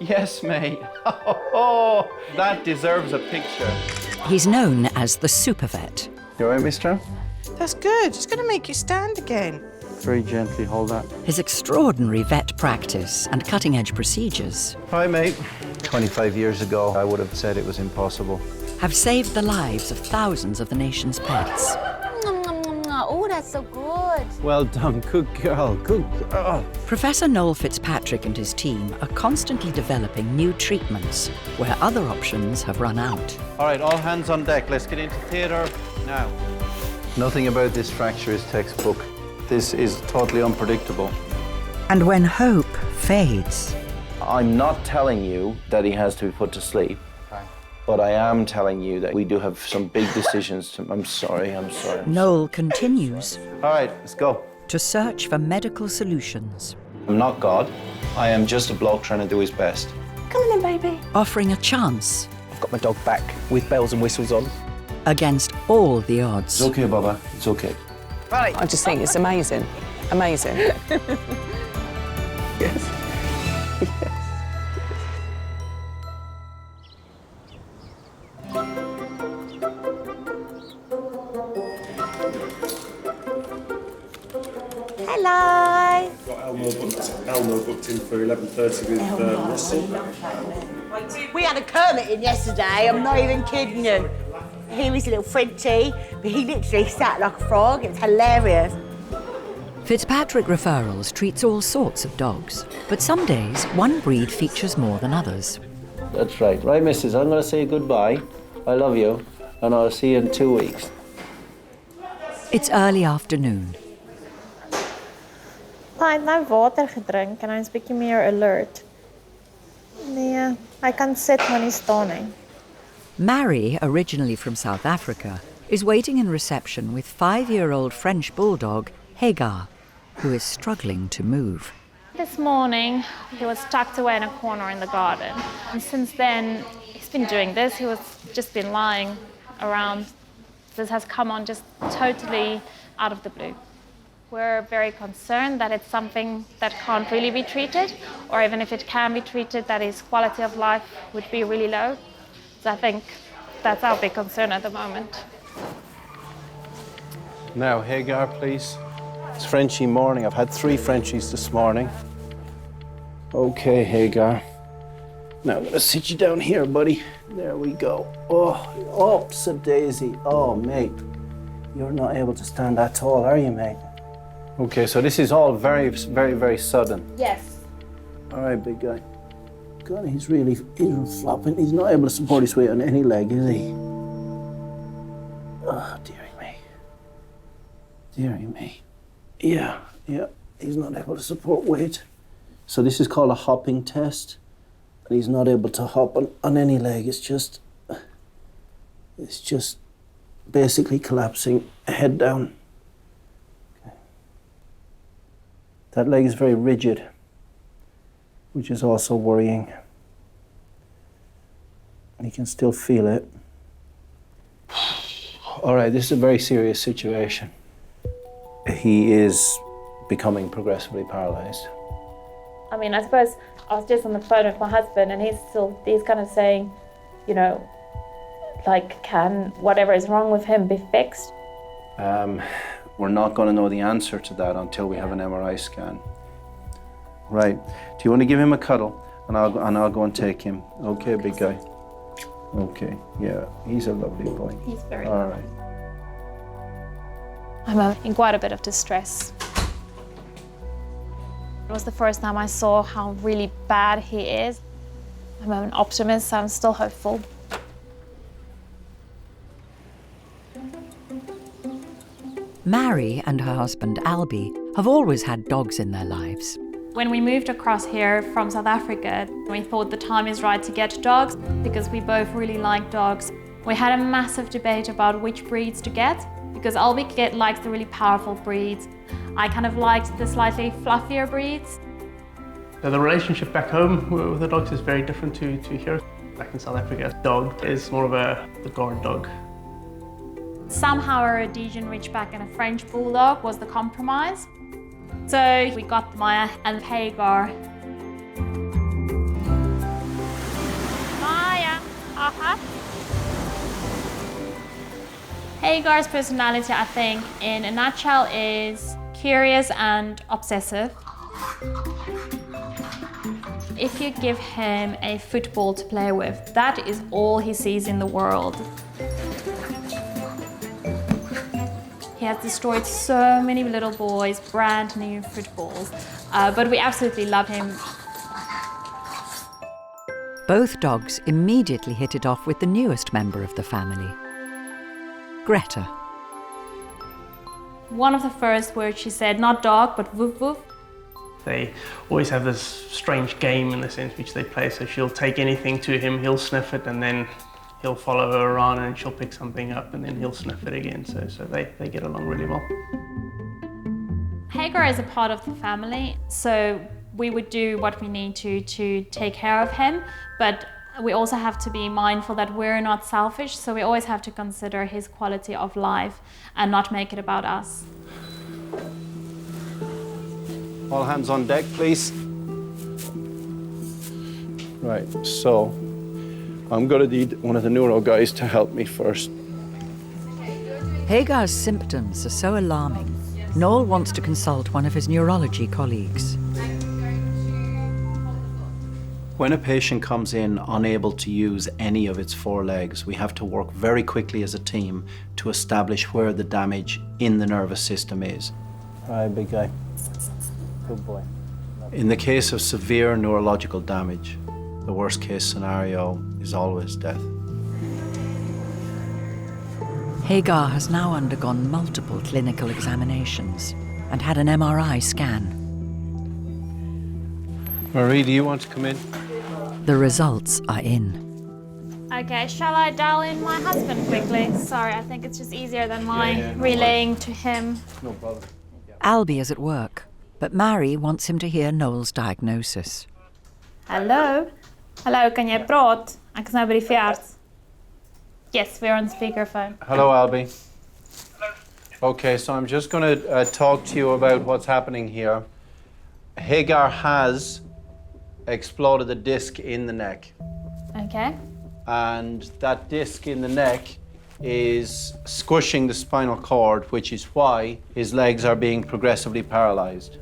Yes, mate. Oh, that deserves a picture. He's known as the Supervet. You all right, mister? That's good. It's going to make you stand again. Very gently hold that. His extraordinary vet practice and cutting-edge procedures Hi, mate. 25 years ago, I would have said it was impossible. have saved the lives of thousands of the nation's pets. Oh, that's so good. Well done. Good girl. Good girl. Professor Noel Fitzpatrick and his team are constantly developing new treatments where other options have run out. All right, all hands on deck. Let's get into theatre now. Nothing about this fracture is textbook. This is totally unpredictable. And when hope fades, I'm not telling you that he has to be put to sleep, but I am telling you that we do have some big decisions to... I'm sorry. Noel continues All right, let's go. to search for medical solutions, I'm not God. I am just a bloke trying to do his best. Come on then, baby. offering a chance I've got my dog back with bells and whistles on. against all the odds. It's okay, Baba. It's okay. I just think it's amazing. Amazing. Yes. Hello. Got Elmo booked in for 11:30 with Russell. We had a Kermit in yesterday, I'm not even kidding you. He was a little Frenchie, but he literally sat like a frog. It was hilarious. Fitzpatrick Referrals treats all sorts of dogs, but some days one breed features more than others. That's right. Right, missus, I'm going to say goodbye. I love you, and I'll see you in 2 weeks. It's early afternoon. Hy het nou water gedrink en hy's bietjie meer alert. Nee, hy kan sit maar nie staan nie. Mary, originally from South Africa, is waiting in reception with 5-year-old French Bulldog Hagar, who is struggling to move. This morning, he was tucked away in a corner in the garden. And since then, he's been doing this. He was just been lying around. This has come on just totally out of the blue. We're very concerned that it's something that can't really be treated, or even if it can be treated, that his quality of life would be really low. So I think that's our big concern at the moment. Now, Hagar, please. It's Frenchie morning. I've had 3 Frenchies this morning. Okay, Hagar. Now I'm going to sit you down here, buddy. There we go. Oh, daisy. Oh, mate. You're not able to stand that tall, are you, mate? Okay, so this is all very, very, very sudden. Yes. All right, big guy. God, he's really flopping. He's not able to support his weight on any leg, is he? Oh, dearie me. Dearie me. Yeah, he's not able to support weight. So this is called a hopping test. And he's not able to hop on any leg. It's just basically collapsing head down. Okay. That leg is very rigid, which is also worrying. And you can still feel it. All right, this is a very serious situation. He is becoming progressively paralysed. I mean, I suppose I was just on the phone with my husband and he's kind of saying, you know, like, can whatever is wrong with him be fixed? We're not going to know the answer to that until we have an MRI scan. Right. Do you want to give him a cuddle? And I'll go and take him. Okay, big guy. Okay. Yeah, he's a lovely boy. He's very all right. I'm in quite a bit of distress. It was the first time I saw how really bad he is. I'm an optimist, so I'm still hopeful. Mary and her husband Albie have always had dogs in their lives. When we moved across here from South Africa, we thought the time is right to get dogs because we both really like dogs. We had a massive debate about which breeds to get because Albie likes the really powerful breeds. I kind of liked the slightly fluffier breeds. The relationship back home with the dogs is very different to here. Back in South Africa, a dog is more of the guard dog. Somehow our adhesion reached back in a French Bulldog was the compromise. So we got Maya and Hagar. Hagar's personality, I think, in a nutshell, is curious and obsessive. If you give him a football to play with, that is all he sees in the world. He has destroyed so many little boys' brand new footballs, but we absolutely love him. Both dogs immediately hit it off with the newest member of the family, Greta. One of the first words she said, not dog, but woof woof. They always have this strange game in the sense which they play, so she'll take anything to him, he'll sniff it, and then he'll follow her around and she'll pick something up and then he'll sniff it again, so they get along really well. Hagar is a part of the family, so we would do what we need to take care of him, but we also have to be mindful that we're not selfish, so we always have to consider his quality of life and not make it about us. All hands on deck, please. Right, so I'm gonna need one of the neuro guys to help me first. Hagar's symptoms are so alarming, Noel wants to consult one of his neurology colleagues. When a patient comes in unable to use any of its four legs, we have to work very quickly as a team to establish where the damage in the nervous system is. All right, big guy. Good boy. In the case of severe neurological damage, the worst case scenario is always death. Hagar has now undergone multiple clinical examinations and had an MRI scan. Marie, do you want to come in? The results are in. Okay, shall I dial in my husband quickly? Sorry, I think it's just easier than relaying to him. No problem. Albie is at work, but Mary wants him to hear Noel's diagnosis. Hallo? Hallo, kan jij praat? Ek is nou by die veearts. Yes, we're on speakerphone. Hello, Albie. Okay, so I'm just going to talk to you about what's happening here. Hagar has exploded a disc in the neck. Okay. And that disc in the neck is squishing the spinal cord, which is why his legs are being progressively paralyzed.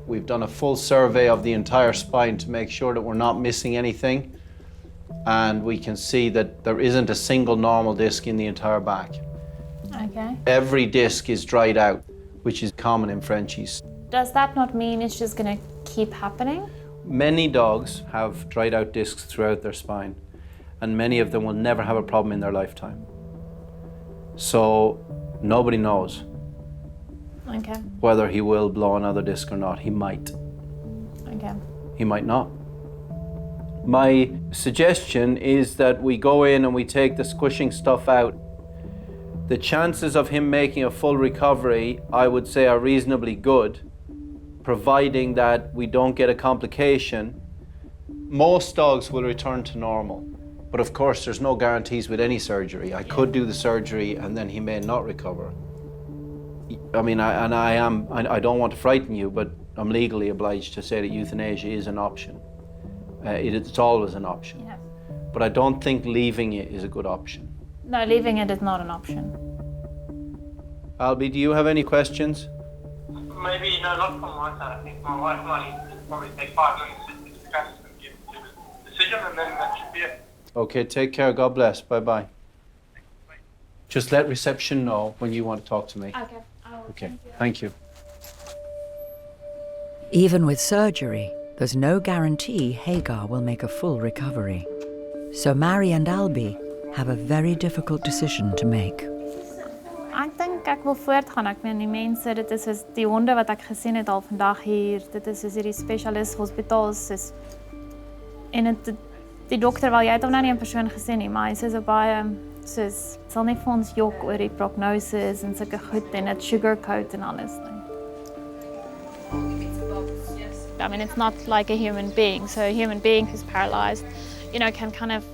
We've done a full survey of the entire spine to make sure that we're not missing anything. And we can see that there isn't a single normal disc in the entire back. Okay. Every disc is dried out, which is common in Frenchies. Does that not mean it's just going to keep happening? Many dogs have dried out discs throughout their spine, and many of them will never have a problem in their lifetime. So nobody knows Okay. whether he will blow another disc or not. He might. Okay. He might not. My suggestion is that we go in and we take the squishing stuff out. The chances of him making a full recovery, I would say, are reasonably good, providing that we don't get a complication. Most dogs will return to normal, but of course there's no guarantees with any surgery. I could do the surgery and then he may not recover. I mean, I don't want to frighten you, but I'm legally obliged to say that euthanasia is an option. It's always an option. Yeah. But I don't think leaving it is a good option. No, leaving it is not an option. Albie, do you have any questions? Maybe, no, not from my side. I think my wife might probably take 5 minutes to discuss and give a decision, and then that should be it. Okay, take care. God bless. Bye-bye. Just let reception know when you want to talk to me. Okay. Okay, thank you. Even with surgery, there's no guarantee Hagar will make a full recovery. So Mary and Albie have a very difficult decision to make. Ek dink ek wil voortgaan. Ek meen die mense, dit is soos die honde wat ek gesien het al vandag hier. Dit is soos hierdie spesialist hospitaal soos en die dokter wel jy het hom nou nie in persoon gesien nie, maar hy sê so baie soos sal net vir ons jok oor die prognosis en sulke goed en dit sugarcoat en alles nie. I mean, it's not like a human being. So a human being who's paralyzed, you know, can kind of,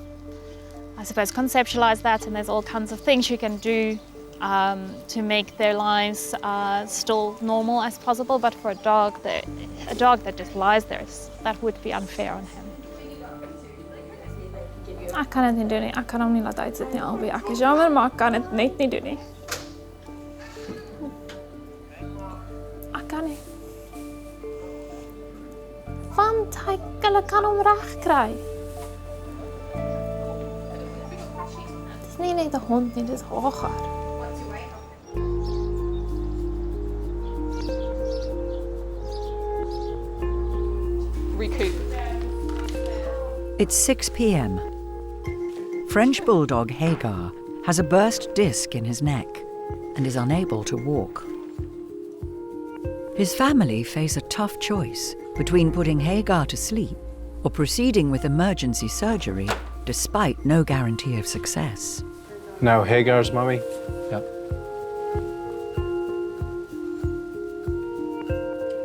I suppose, conceptualize that, and there's all kinds of things you can do to make their lives still normal as possible. But for a dog that just lies there, that would be unfair on him. Akan natin dun eh. Akan ang nila tayo sa niya. Albi akan siya man makan at nate ni dun eh. Akan eh. Van tayo kalakan om rakkraj. Det är inte hund, det är hagar. Recoup. It's 6 p.m. French Bulldog Hagar has a burst disc in his neck and is unable to walk. His family face a tough choice between putting Hagar to sleep or proceeding with emergency surgery despite no guarantee of success. Now Hagar's mummy. Yep.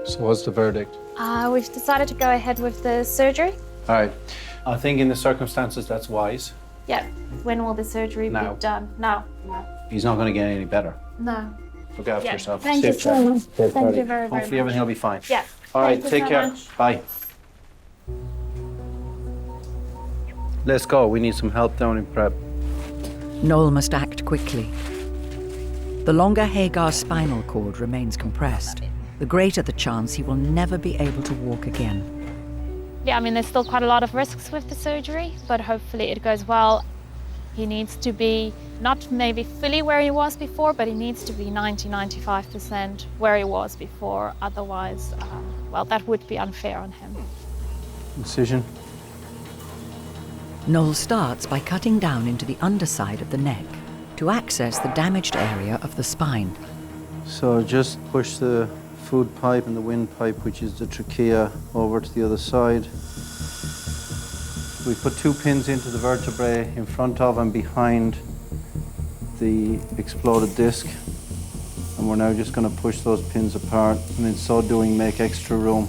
So what's the verdict? We've decided to go ahead with the surgery. All right. I think in the circumstances that's wise. Yeah. When will the surgery Now. be done? No. He's not going to get any better. No. Look after Yeah. yourself. Thank you Safe so journey. much. Safe Thank journey. you very Hopefully much. everything will be fine. Yeah. All right. Thank you Take so care. much. Bye. Let's go. We need some help down in prep. Noel must act quickly. The longer Hagar's spinal cord remains compressed, the greater the chance he will never be able to walk again. Yeah, I mean, there's still quite a lot of risks with the surgery, but hopefully it goes well. He needs to be not maybe fully where he was before, but he needs to be 90-95% where he was before. Otherwise, well, that would be unfair on him. Incision. Noel starts by cutting down into the underside of the neck to access the damaged area of the spine. So just push the food pipe and the windpipe, which is the trachea, over to the other side. We put 2 pins into the vertebrae in front of and behind the exploded disc. And we're now just going to push those pins apart, and in so doing make extra room.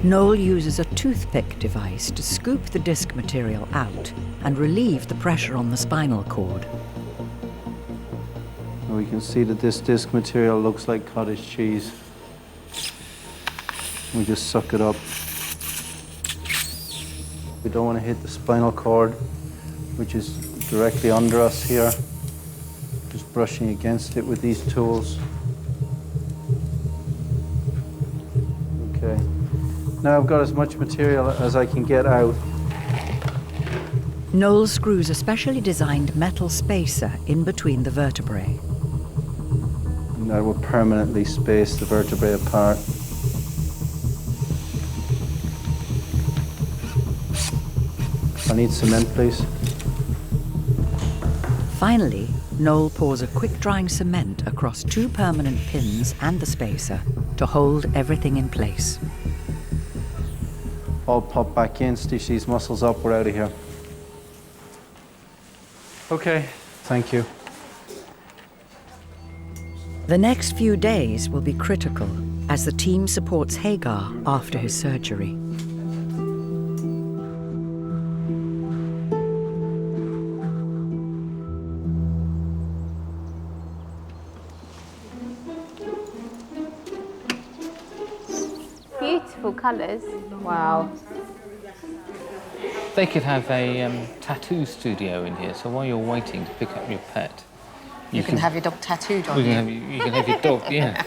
Noel uses a toothpick device to scoop the disc material out and relieve the pressure on the spinal cord. And we can see that this disc material looks like cottage cheese. We just suck it up. We don't want to hit the spinal cord, which is directly under us here. Just brushing against it with these tools. Okay. Now I've got as much material as I can get out. Noel screws a specially designed metal spacer in between the vertebrae. And that will permanently space the vertebrae apart. I need cement, please. Finally, Noel pours a quick-drying cement across 2 permanent pins and the spacer to hold everything in place. All pop back in, stitch these muscles up, we're out of here. Okay, thank you. The next few days will be critical as the team supports Hagar after his surgery. Beautiful colours. Wow. They could have a tattoo studio in here, so while you're waiting to pick up your pet, You can have your dog tattooed on you you. can have your dog, yeah.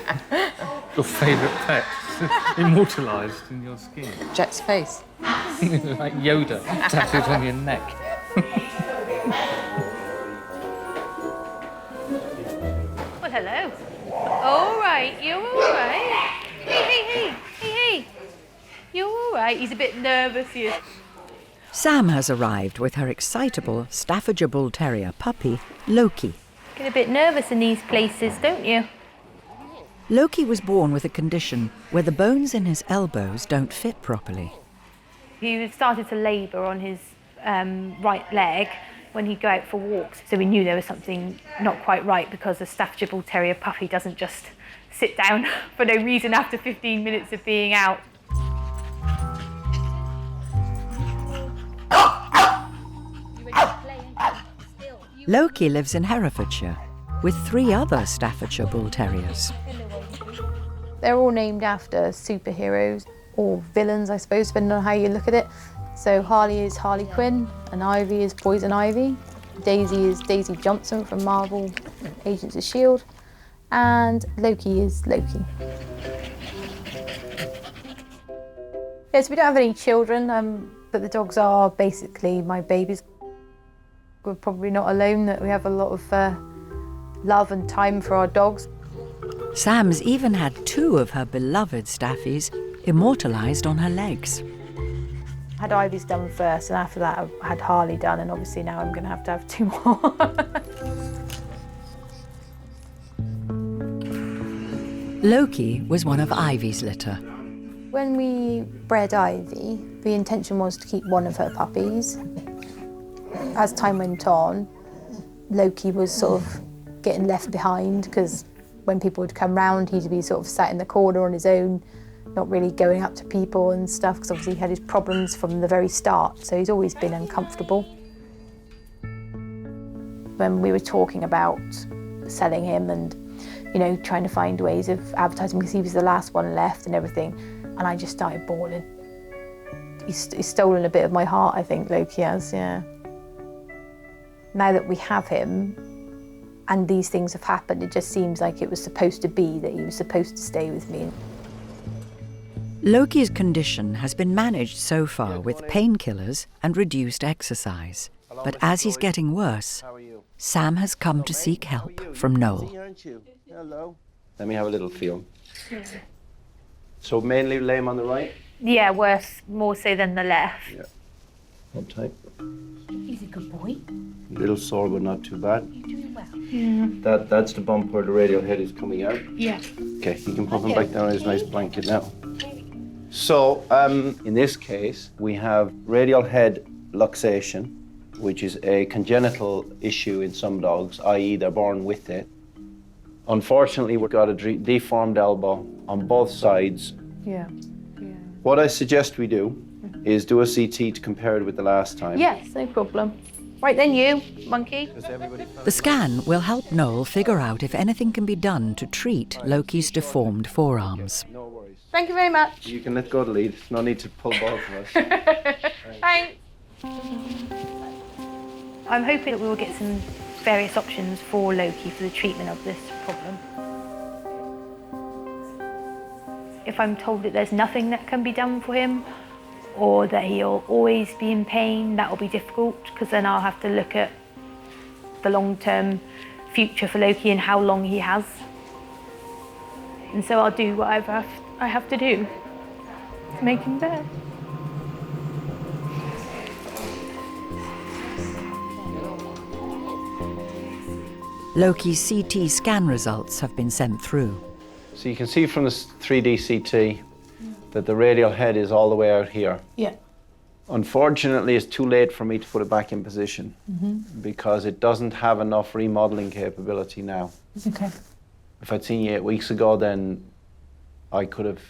Your favourite pet, immortalised in your skin. Jet's face. Like Yoda, tattooed on your neck. Well, hello. All right, you're all right. Hey. You're all right. He's a bit nervous, he is. Sam has arrived with her excitable Staffordshire Bull Terrier puppy, Loki. Get a bit nervous in these places, don't you? Loki was born with a condition where the bones in his elbows don't fit properly. He started to labour on his right leg when he'd go out for walks. So we knew there was something not quite right because a Staffordshire Bull Terrier puppy doesn't just sit down for no reason after 15 minutes of being out. Loki lives in Herefordshire with 3 other Staffordshire Bull Terriers. They're all named after superheroes or villains, I suppose, depending on how you look at it. So Harley is Harley Quinn, and Ivy is Poison Ivy. Daisy is Daisy Johnson from Marvel Agents of S.H.I.E.L.D. And Loki is Loki. Yeah, so we don't have any children, but the dogs are basically my babies. We're probably not alone, that we have a lot of love and time for our dogs. Sam's even had 2 of her beloved staffies immortalised on her legs. I had Ivy's done first, and after that I had Harley done, and obviously now I'm going to have 2 more. Loki was one of Ivy's litter. When we bred Ivy, the intention was to keep one of her puppies. As time went on, Loki was sort of getting left behind, because when people would come round, he'd be sort of sat in the corner on his own, not really going up to people and stuff, because obviously he had his problems from the very start, so he's always been uncomfortable. When we were talking about selling him and, you know, trying to find ways of advertising, because he was the last one left and everything, and I just started bawling. He's stolen a bit of my heart, I think, Loki has, yeah. Now that we have him, and these things have happened, it just seems like it was supposed to be, that he was supposed to stay with me. Loki's condition has been managed so far with painkillers and reduced exercise. But as he's getting worse, Sam has come to seek help from Noel. Hello. Let me have a little feel. So mainly lame on the right? Yeah, worse, more so than the left. Yeah. Hold tight. He's a good boy. A little sore, but not too bad. You're doing well. Yeah. That's the bump where the radial head is coming out. Yeah. Okay, you can pop him back down in his nice blanket now. So, in this case, we have radial head luxation, which is a congenital issue in some dogs, i.e. they're born with it. Unfortunately, we've got a deformed elbow on both sides. Yeah. What I suggest we do is do a CT to compare it with the last time. Yes, no problem. Right then, you, monkey. The scan will help Noel figure out if anything can be done to treat Loki's deformed forearms. No worries. Thank you very much. You can let go of the lead. No need to pull both of us. Thanks. I'm hoping that we will get some various options for Loki for the treatment of this problem. If I'm told that there's nothing that can be done for him, or that he'll always be in pain, that will be difficult, because then I'll have to look at the long-term future for Loki and how long he has. And so I'll do whatever I have to do to make him better. Loki's CT scan results have been sent through. So you can see from the 3D CT that the radial head is all the way out here. Yeah. Unfortunately, it's too late for me to put it back in position because it doesn't have enough remodeling capability now. Okay. If I'd seen you 8 weeks ago, then I could have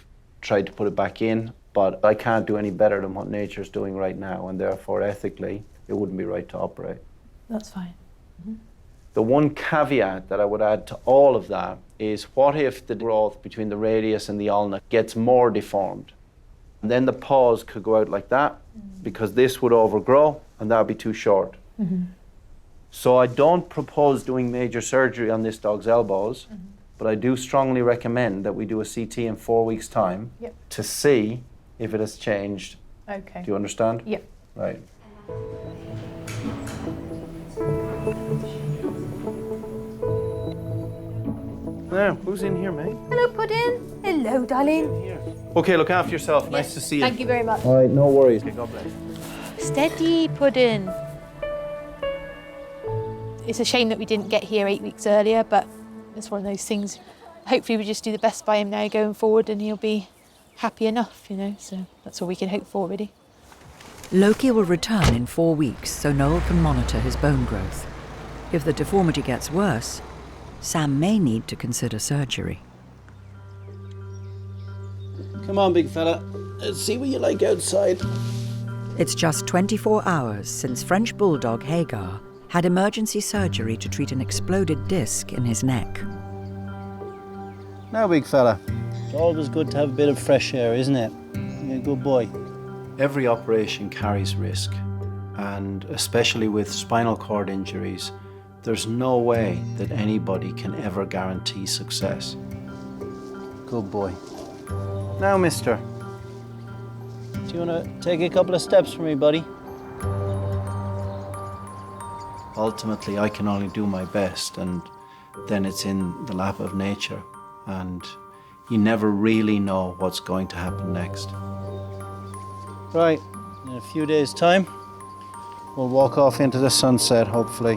tried to put it back in, but I can't do any better than what nature's doing right now, and therefore, ethically, it wouldn't be right to operate. That's fine. The one caveat that I would add to all of that is, what if the growth between the radius and the ulna gets more deformed? And then the paws could go out like that, because this would overgrow and that would be too short. So I don't propose doing major surgery on this dog's elbows, but I do strongly recommend that we do a CT in 4 weeks' time to see if it has changed. Okay. Do you understand? Yep. Right. Now, who's in here, mate? Hello, Puddin. Hello, darling. Okay, look after yourself. Nice to see you. Thank you very much. All right, no worries. Okay, God bless. Steady, Puddin. It's a shame that we didn't get here 8 weeks earlier, but it's one of those things. Hopefully we just do the best by him now going forward and he'll be happy enough, you know, so that's all we can hope for, really. Loki will return in 4 weeks so Noel can monitor his bone growth. If the deformity gets worse, Sam may need to consider surgery. Come on, big fella. Let's see what you like outside. It's just 24 hours since French Bulldog Hagar had emergency surgery to treat an exploded disc in his neck. Now, big fella. It's always good to have a bit of fresh air, isn't it? You're a good boy. Every operation carries risk, and especially with spinal cord injuries, there's no way that anybody can ever guarantee success. Good boy. Now, mister, do you want to take a couple of steps for me, buddy? Ultimately, I can only do my best, and then it's in the lap of nature, and you never really know what's going to happen next. Right, in a few days' time, we'll walk off into the sunset, hopefully.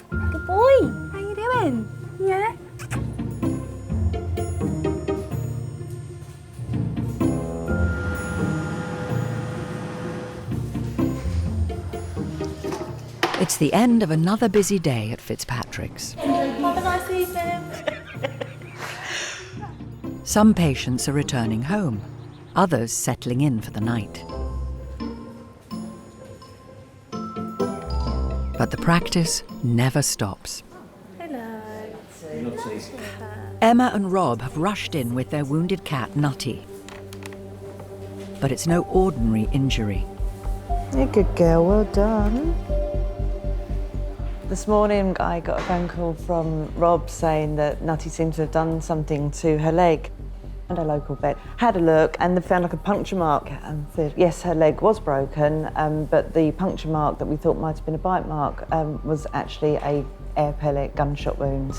Good boy. How you doing? Yeah. It's the end of another busy day at Fitzpatrick's. Have a nice evening. Some patients are returning home, others settling in for the night. But the practice never stops. Hello. Emma and Rob have rushed in with their wounded cat, Nutty. But it's no ordinary injury. You're a good girl, well done. This morning I got a phone call from Rob saying that Nutty seemed to have done something to her leg. And a local vet had a look and they found like a puncture mark and said, yes, her leg was broken, but the puncture mark that we thought might have been a bite mark was actually a air pellet gunshot wound.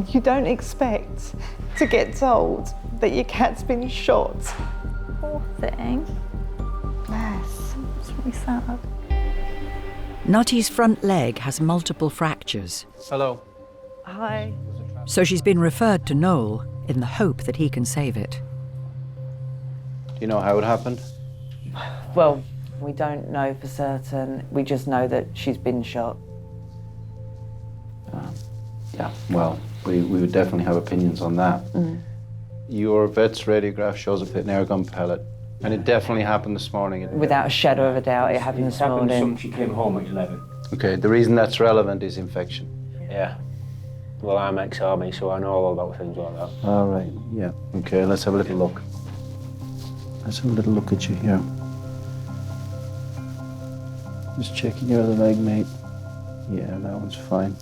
You don't expect to get told that your cat's been shot. Poor thing. Bless. It's really sad. Nutty's front leg has multiple fractures. Hello. Hi. So she's been referred to Noel in the hope that he can save it. Do you know how it happened? Well, we don't know for certain. We just know that she's been shot. Yeah, well, we would definitely have opinions on that. Your vet's radiograph shows it fit an airgun pellet, and it definitely happened this morning. Without a shadow of a doubt, it happened this morning. She came home at 11. Okay, the reason that's relevant is infection. Yeah. Well, I'm ex-army, so I know all about things like that. All right, yeah. Okay, let's have a little look. Let's have a little look at you here. Just checking your other leg, mate. Yeah, that one's fine.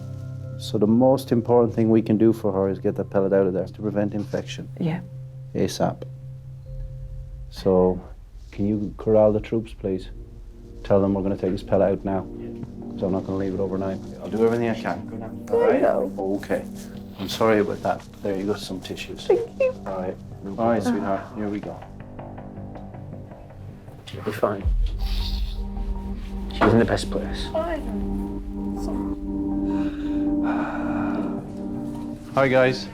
So the most important thing we can do for her is get that pellet out of there to prevent infection. Yeah. ASAP. So, can you corral the troops, please? Tell them we're going to take this pellet out now. Because I'm not going to leave it overnight. I'll do everything I can. All right? Okay. I'm sorry about that. There you go, some tissues. Thank you. All right. All right, sweetheart. Here we go. She'll be fine. She's in the best place. Hi, guys.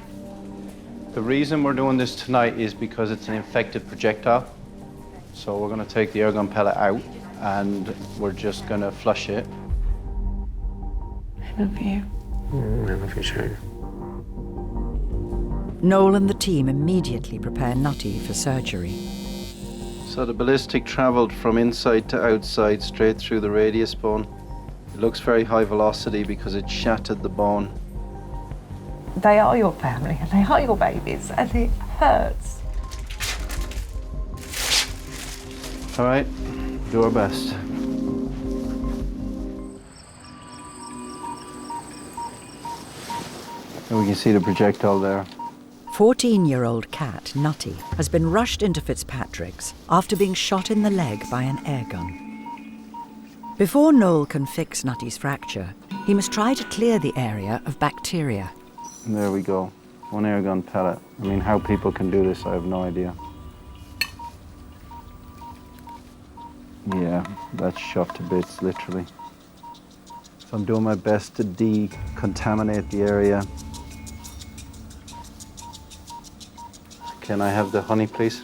The reason we're doing this tonight is because it's an infected projectile. So we're going to take the airgun pellet out and we're just going to flush it. I love you. I love you too. Noel and the team immediately prepare Nutty for surgery. So the ballistic travelled from inside to outside, straight through the radius bone. It looks very high velocity because it shattered the bone. They are your family and they are your babies and it hurts. All right, do our best. And we can see the projectile there. 14-year-old cat, Nutty, has been rushed into Fitzpatrick's after being shot in the leg by an airgun. Before Noel can fix Nutty's fracture, he must try to clear the area of bacteria. There we go. One airgun pellet. I mean, how people can do this, I have no idea. Yeah, that's shot to bits, literally. So I'm doing my best to decontaminate the area. Can I have the honey, please?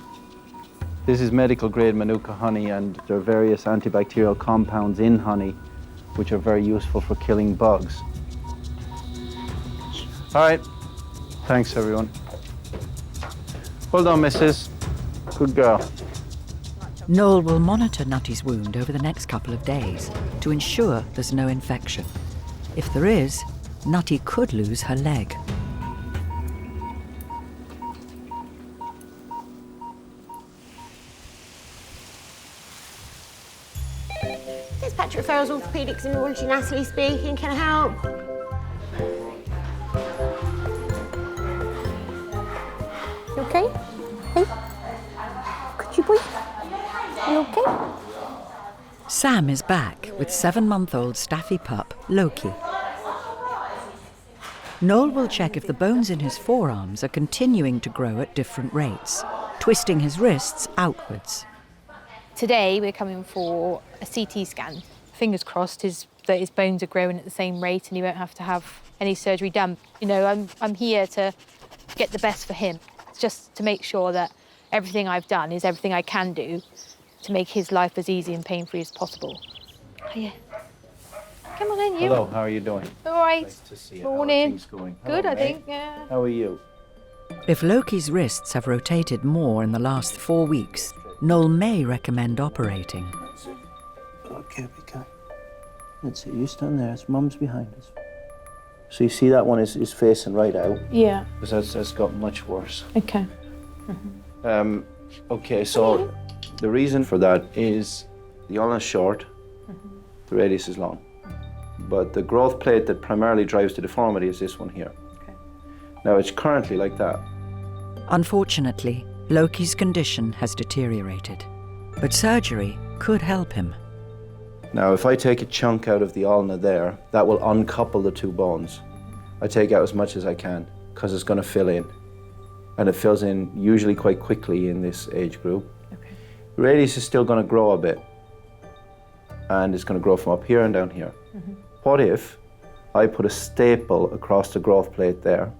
This is medical grade Manuka honey, and there are various antibacterial compounds in honey which are very useful for killing bugs. All right. Thanks, everyone. Well done, missus. Good girl. Noel will monitor Nutty's wound over the next couple of days to ensure there's no infection. If there is, Nutty could lose her leg. Fitzpatrick Referrals, orthopaedics and neurology, Natalie speaking. Can I help? You okay? Hey? Could you breathe? You okay? Sam is back with 7-month-old staffy pup, Loki. Noel will check if the bones in his forearms are continuing to grow at different rates, twisting his wrists outwards. Today we're coming for a CT scan. Fingers crossed that his bones are growing at the same rate and he won't have to have any surgery done. You know, I'm here to get the best for him. It's just to make sure that everything I've done is everything I can do to make his life as easy and pain-free as possible. Hiya. Come on in, you. Hello, how are you doing? All right. Nice to see you. Morning. How are things going? Good, Hello, I May. think, yeah. How are you? If Loki's wrists have rotated more in the last 4 weeks, Noel may recommend operating. Okay, be kind. That's it, you stand there, it's Mum's behind us. So you see that one is facing right out? Yeah. Because that's got much worse. Okay. Okay, so the reason for that is the ulna is short, the radius is long. But the growth plate that primarily drives the deformity is this one here. Okay. Now it's currently like that. Unfortunately, Loki's condition has deteriorated, but surgery could help him. Now if I take a chunk out of the ulna there, that will uncouple the two bones. I take out as much as I can because it's going to fill in. And it fills in usually quite quickly in this age group. Okay. The radius is still going to grow a bit. And it's going to grow from up here and down here. What if I put a staple across the growth plate there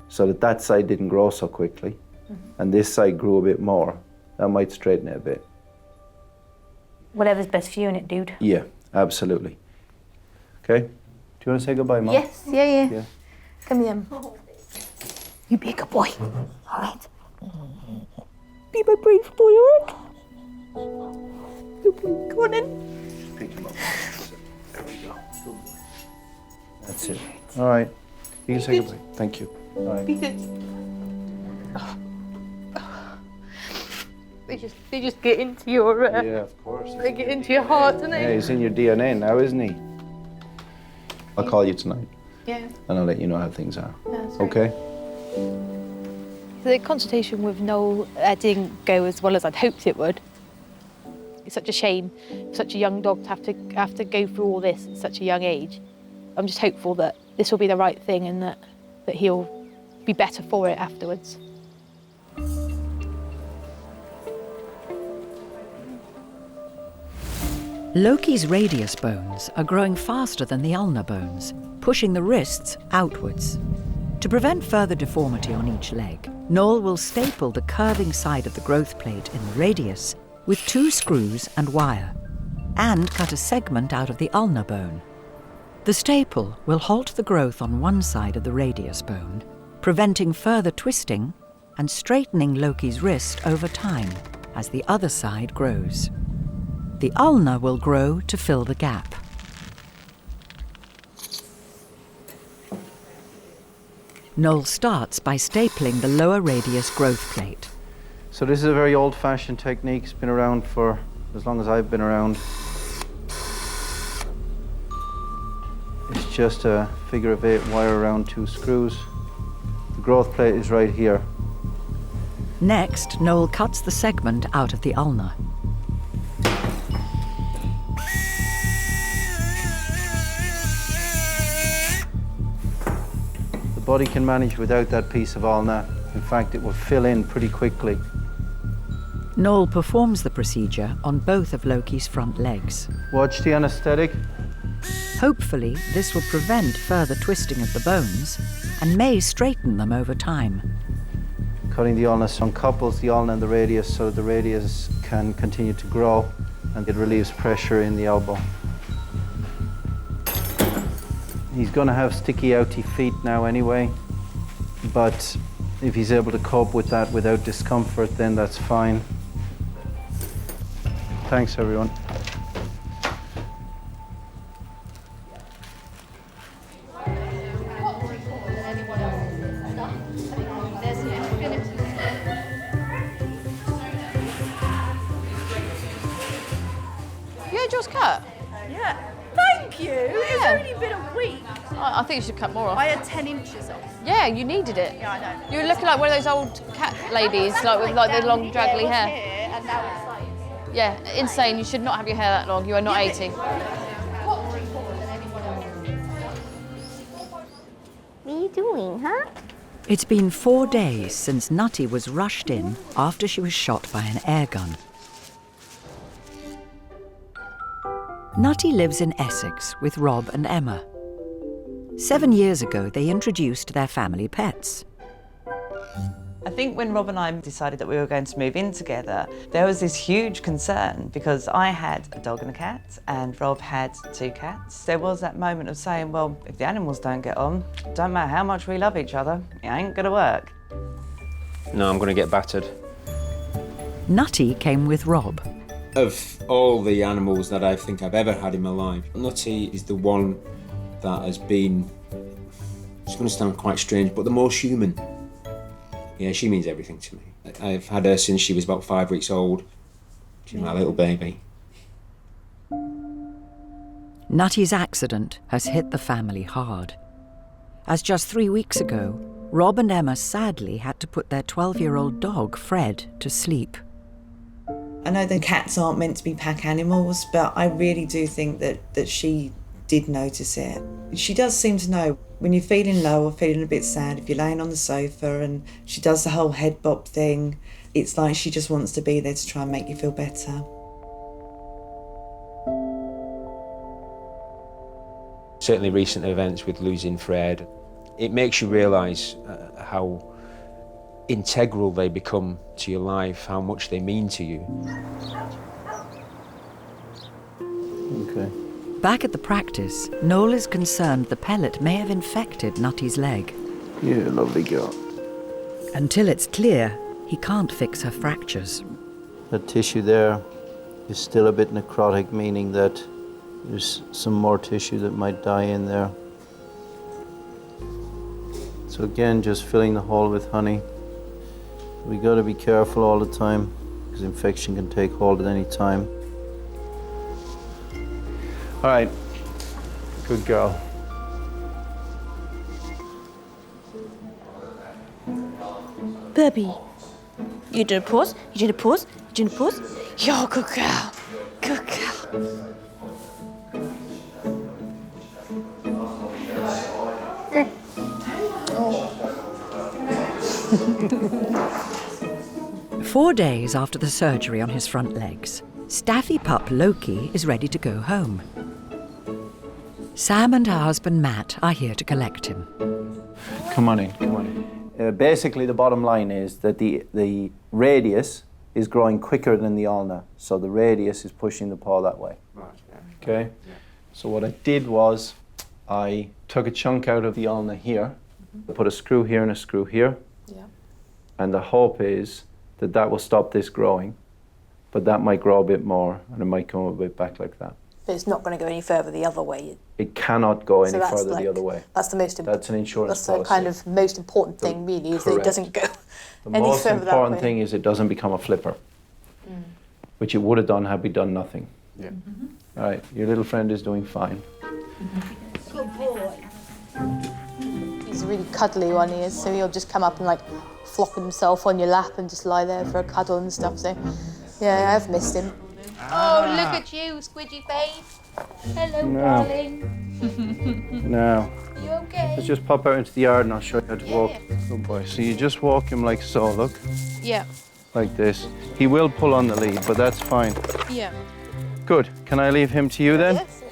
so that that side didn't grow so quickly and this side grew a bit more? That might straighten it a bit. Whatever's best for you, innit, dude? Yeah, absolutely. Okay? Do you want to say goodbye, Mum? Yes, yeah. Yeah. Come here. You be a good boy. All right. Be my brave boy, all right? Good boy. Go on in. Pick him up. There we go. Good boy. That's it. All right. You can say goodbye. Thank you. All right. Be good. They just get into your Yeah, of course. they get into your heart, don't they? Yeah, he's in your DNA now, isn't he? I'll call you tonight. Yeah. And I'll let you know how things are. That's right. Okay? The consultation with Noel didn't go as well as I'd hoped it would. It's such a shame for such a young dog to have to go through all this at such a young age. I'm just hopeful that this will be the right thing and that he'll be better for it afterwards. Loki's radius bones are growing faster than the ulnar bones, pushing the wrists outwards. To prevent further deformity on each leg, Noel will staple the curving side of the growth plate in the radius with 2 screws and wire, and cut a segment out of the ulnar bone. The staple will halt the growth on one side of the radius bone, preventing further twisting and straightening Loki's wrist over time as the other side grows. The ulna will grow to fill the gap. Noel starts by stapling the lower radius growth plate. So this is a very old-fashioned technique. It's been around for as long as I've been around. It's just a figure of 8 wire around 2 screws. The growth plate is right here. Next, Noel cuts the segment out of the ulna. The body can manage without that piece of ulna. In fact, it will fill in pretty quickly. Noel performs the procedure on both of Loki's front legs. Watch the anesthetic. Hopefully, this will prevent further twisting of the bones and may straighten them over time. Cutting the ulna uncouples the ulna and the radius so that the radius can continue to grow and it relieves pressure in the elbow. He's going to have sticky, outy feet now anyway, but if he's able to cope with that without discomfort, then that's fine. Thanks, everyone. You had yours cut? Yeah. Thank you. It's only been a week. I think you should cut more off. I had 10 inches off. Yeah, you needed it. Yeah, I know. You were looking like one of those old cat ladies, like with like the long, draggly hair. Here, and now it's like... Yeah, insane. You should not have your hair that long. You are not 80. What are you doing, huh? It's been 4 days since Nutty was rushed in after she was shot by an airgun. Nutty lives in Essex with Rob and Emma. 7 years ago, they introduced their family pets. I think when Rob and I decided that we were going to move in together, there was this huge concern because I had a dog and a cat and Rob had 2 cats. There was that moment of saying, well, if the animals don't get on, don't matter how much we love each other, it ain't gonna work. No, I'm going to get battered. Nutty came with Rob. Of all the animals that I think I've ever had in my life, Nutty is the one that has been, it's going to sound quite strange, but the most human. Yeah, she means everything to me. I've had her since she was about 5 weeks old. She's my little baby. Nutty's accident has hit the family hard. As just 3 weeks ago, Rob and Emma sadly had to put their 12-year-old dog, Fred, to sleep. I know the cats aren't meant to be pack animals, but I really do think that she did notice it. She does seem to know when you're feeling low or feeling a bit sad, if you're laying on the sofa and she does the whole head bop thing, it's like she just wants to be there to try and make you feel better. Certainly recent events with losing Fred, it makes you realise how integral they become to your life, how much they mean to you. Okay. Back at the practice, Noel is concerned the pellet may have infected Nutty's leg. Yeah, lovely girl. Until it's clear, he can't fix her fractures. That tissue there is still a bit necrotic, meaning that there's some more tissue that might die in there. So again, just filling the hole with honey. We got to be careful all the time because infection can take hold at any time. All right, good girl. Baby, you did a pause, you did a pause, you did a pause. Yo, good girl, good girl. Oh. 4 days after the surgery on his front legs, Staffy pup Loki is ready to go home. Sam and her husband Matt are here to collect him. Come on in, come on in. Basically, the bottom line is that the radius is growing quicker than the ulna, so the radius is pushing the paw that way. Right. Okay? Yeah. So what I did was I took a chunk out of the ulna here, put a screw here and a screw here, and the hope is that that will stop this growing, but that might grow a bit more and it might come a bit back like that. But it's not going to go any further the other way. It cannot go any that's further like, the other way. That's the most important. That's an insurance That's policy. the kind of most important thing, really, is that it doesn't go The any most further that important way. thing is it doesn't become a flipper, which it would have done had we done nothing. Yeah. All right, your little friend is doing fine. Good boy. He's a really cuddly one, he is, so he'll just come up and like flop himself on your lap and just lie there for a cuddle and stuff, so yeah, I've missed him. Oh, look at you, squidgy face. Hello, No. darling. Now, Are you okay? let's just pop out into the yard and I'll show you how to walk. Good boy. So you just walk him like so, look, Yeah, like this. He will pull on the lead, but that's fine. yeah. Good. Can I leave him to you then? Yes.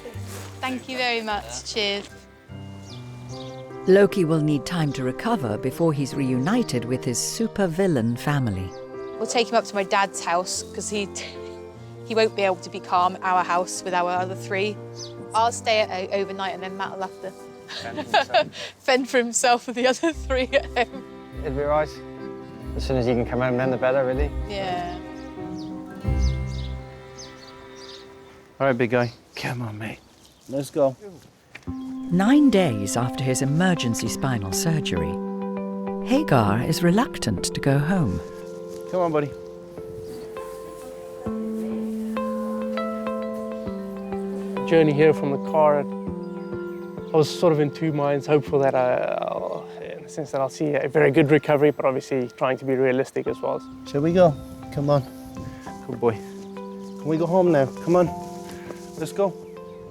Thank you very much. Cheers. Loki will need time to recover before he's reunited with his supervillain family. We'll take him up to my dad's house because he won't be able to be calm at our house with our other three. I'll stay at overnight and then Matt will have to fend for himself with the other three at home. It'll be right. As soon as you can come home, then the better, really. Yeah. All right, big guy. Come on, mate. Let's go. 9 days after his emergency spinal surgery, Hagar is reluctant to go home. Come on, buddy. Journey here from the car, I was sort of in two minds, hopeful that in the sense that I'll see a very good recovery, but obviously trying to be realistic as well. Shall we go? Come on. Good boy. Can we go home now? Come on. Let's go.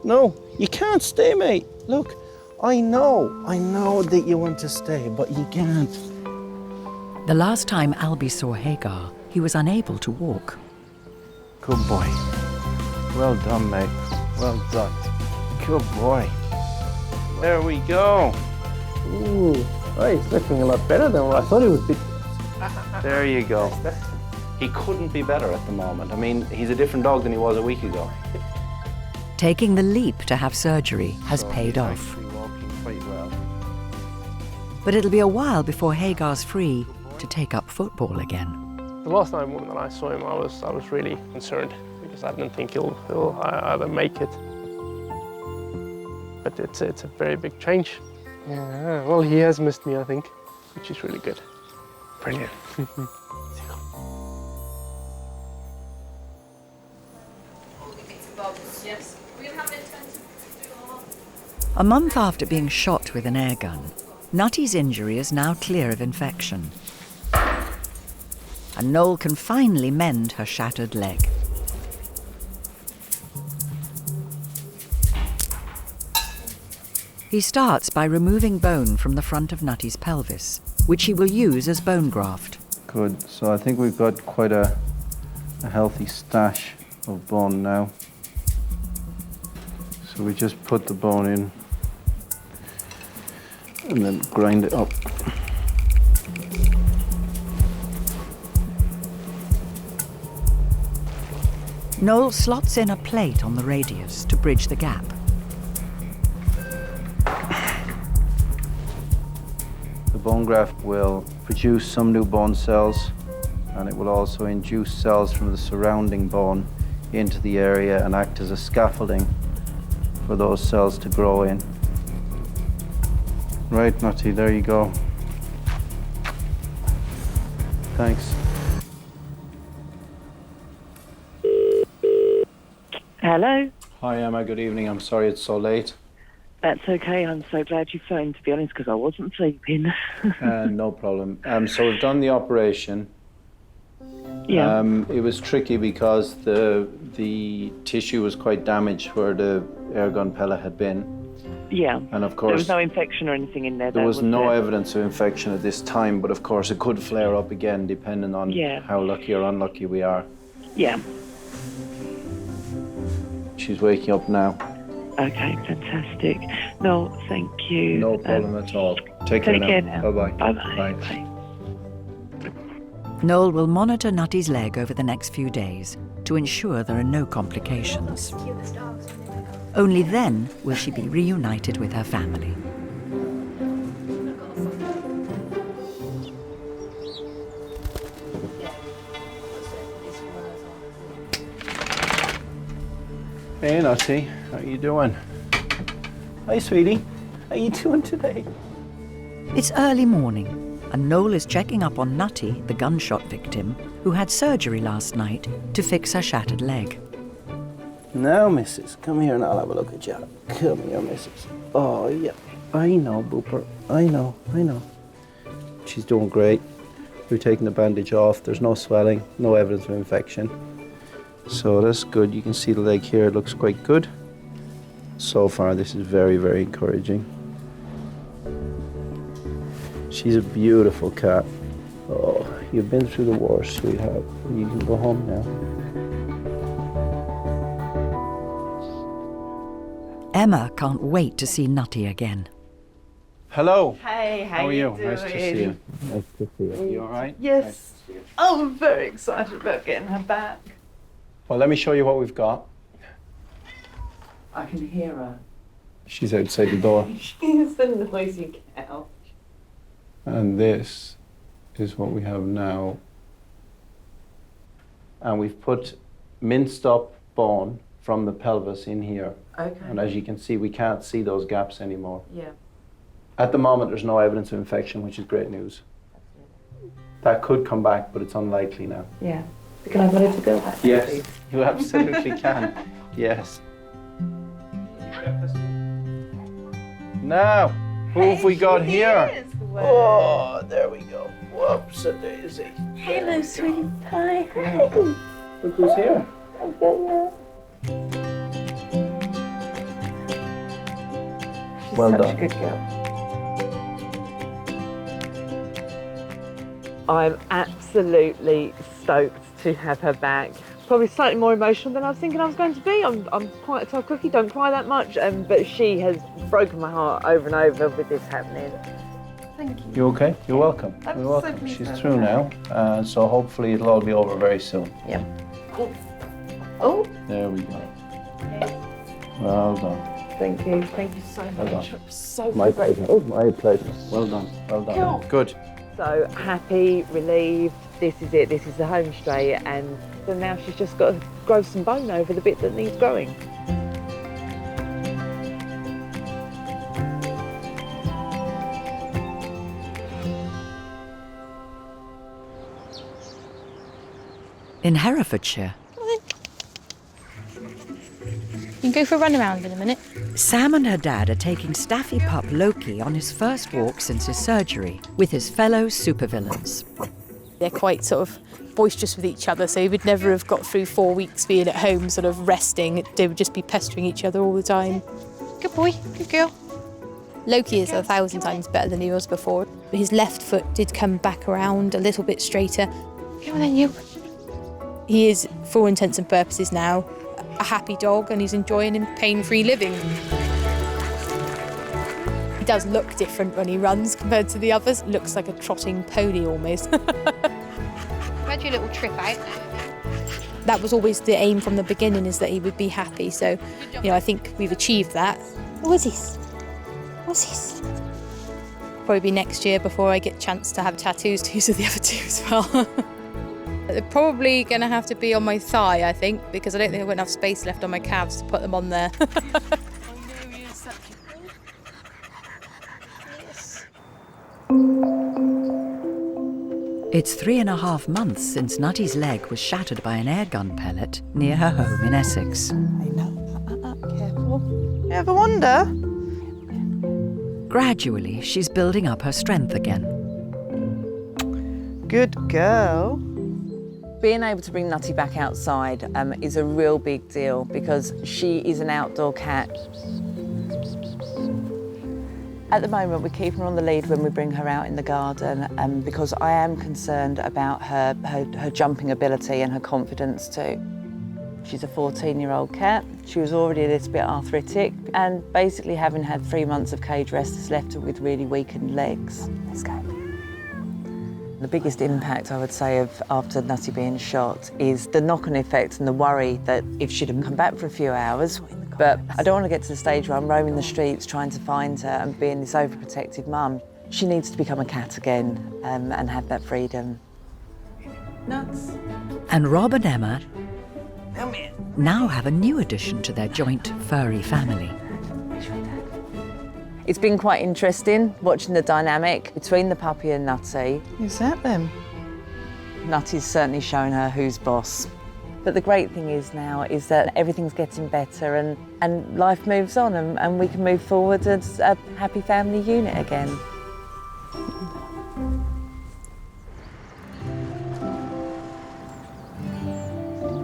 No, you can't stay, mate. Look, I know that you want to stay, but you can't. The last time Albie saw Hagar, he was unable to walk. Good boy. Well done, mate. Well done. Good boy. There we go. Ooh, oh, he's looking a lot better than what I thought he would be. There you go. He couldn't be better at the moment. I mean, he's a different dog than he was a week ago. Taking the leap to have surgery has paid off. He's actually walking quite well. But it'll be a while before Hagar's free to take up football again. The last time that I saw him, I was really concerned because I didn't think he'll either make it. But it's a very big change. Yeah, well, he has missed me, I think, which is really good. Brilliant. A month after being shot with an airgun, Nutty's injury is now clear of infection. And Noel can finally mend her shattered leg. He starts by removing bone from the front of Nutty's pelvis, which he will use as bone graft. Good. So I think we've got quite a healthy stash of bone now. So we just put the bone in and then grind it up. Noel slots in a plate on the radius to bridge the gap. The bone graft will produce some new bone cells, and it will also induce cells from the surrounding bone into the area and act as a scaffolding for those cells to grow in. Right, Nutty, there you go. Thanks. Hello. Hi, Emma, good evening. I'm sorry it's so late. That's okay. I'm so glad you phoned, to be honest, because I wasn't sleeping. No problem. So we've done the operation. Yeah. It was tricky because the tissue was quite damaged where the airgun pellet had been. Yeah. And of course, there was no infection or anything in there. There was no evidence of infection at this time, but of course it could flare up again depending on how lucky or unlucky we are. Yeah. She's waking up now. Okay, fantastic. No, thank you. No problem at all. Take care now. Bye-bye. Bye-bye. Bye. Noel will monitor Nutty's leg over the next few days to ensure there are no complications. Only then will she be reunited with her family. Hey, Nutty. How are you doing? Hi, sweetie. How are you doing today? It's early morning, and Noel is checking up on Nutty, the gunshot victim, who had surgery last night to fix her shattered leg. Now, missus, come here and I'll have a look at you. Come here, missus. Oh, yeah. I know, Booper. I know. She's doing great. We've taken the bandage off. There's no swelling, no evidence of infection. So that's good. You can see the leg here. It looks quite good. So far, this is very, very encouraging. She's a beautiful cat. Oh, you've been through the war, sweetheart. You can go home now. Emma can't wait to see Nutty again. Hello. Hey, how are you? doing? Nice to see you. Nice to see you. You all right? Yes. Nice to see you. I'm very excited about getting her back. Well, let me show you what we've got. I can hear her. She's outside the door. She's a noisy cow. And this is what we have now. And we've put minced up bone from the pelvis in here. Okay. And as you can see, we can't see those gaps anymore. Yeah. At the moment, there's no evidence of infection, which is great news. That could come back, but it's unlikely now. Yeah. Can I want it to go back? Yes, please? you absolutely can. Yes. Now, who have we got here? Oh, there we go. Whoops, a daisy. Hello, sweetie pie. Look who's here. Well Such done. a good girl. I'm absolutely stoked to have her back. Probably slightly more emotional than I was thinking I was going to be. I'm quite a tough cookie, don't cry that much, but she has broken my heart over and over with this happening. Thank you. You okay? You're welcome. I'm You're so welcome. pleased She's to have through her now, so hopefully it'll all be over very soon. Yep. Oh. There we go. Well done. Thank you so Well much. done. I'm so My grateful. pleasure. Oh, my pleasure. Well done. Well done. Cool. Good. So happy, relieved, this is it, this is the home straight, and so now she's just got to grow some bone over the bit that needs growing. In Herefordshire, You can go for a run around in a minute. Sam and her dad are taking Staffy pup Loki on his first walk since his surgery with his fellow supervillains. They're quite sort of boisterous with each other, so he would never have got through 4 weeks being at home sort of resting. They would just be pestering each other all the time. Good boy, good girl. Loki is 1,000 times better than he was before. His left foot did come back around a little bit straighter. Come on then, you. He is, for all intents and purposes now, a happy dog, and he's enjoying him pain-free living. He does look different when he runs compared to the others. Looks like a trotting pony almost. Had your little trip out. That was always the aim from the beginning, is that he would be happy. So, you know, I think we've achieved that. What's this? What's this? Probably be next year before I get a chance to have tattoos to use with the other two as well. They're probably going to have to be on my thigh, I think, because I don't think I've got enough space left on my calves to put them on there. It's 3.5 months since Nutty's leg was shattered by an airgun pellet near her home in Essex. Careful. You ever wonder? Gradually, she's building up her strength again. Good girl. Being able to bring Nutty back outside is a real big deal because she is an outdoor cat. At the moment, we're keeping her on the lead when we bring her out in the garden because I am concerned about her jumping ability and her confidence too. She's a 14-year-old cat. She was already a little bit arthritic, and basically having had 3 months of cage rest has left her with really weakened legs. Let's go. The biggest impact, I would say, of after Nutty being shot is the knock-on effect and the worry that if she'd have come back for a few hours, but I don't want to get to the stage where I'm roaming the streets trying to find her and being this overprotective mum. She needs to become a cat again and have that freedom. Nuts. And Rob and Emma now have a new addition to their joint furry family. It's been quite interesting watching the dynamic between the puppy and Nutty. Is that them? Nutty's certainly shown her who's boss. But the great thing is now is that everything's getting better and life moves on and we can move forward as a happy family unit again.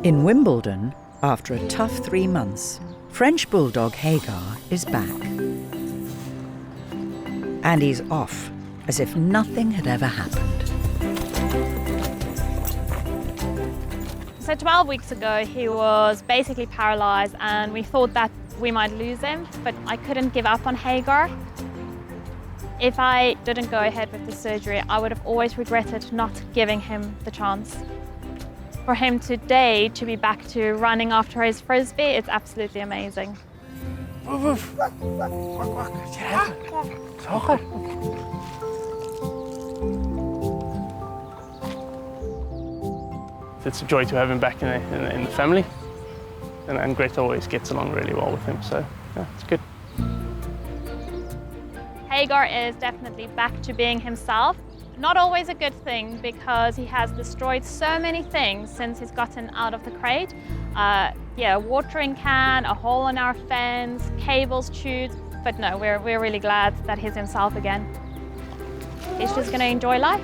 In Wimbledon, after a tough 3 months, French Bulldog Hagar is back. And he's off, as if nothing had ever happened. So 12 weeks ago, he was basically paralysed, and we thought that we might lose him, but I couldn't give up on Hagar. If I didn't go ahead with the surgery, I would have always regretted not giving him the chance. For him today to be back to running after his frisbee, it's absolutely amazing. It's a joy to have him back in the family. And Greta always gets along really well with him, so yeah, it's good. Hagar is definitely back to being himself. Not always a good thing because he has destroyed so many things since he's gotten out of the crate. Yeah, a watering can, a hole in our fence, cables chewed. But no, we're really glad that he's himself again. He's just going to enjoy life.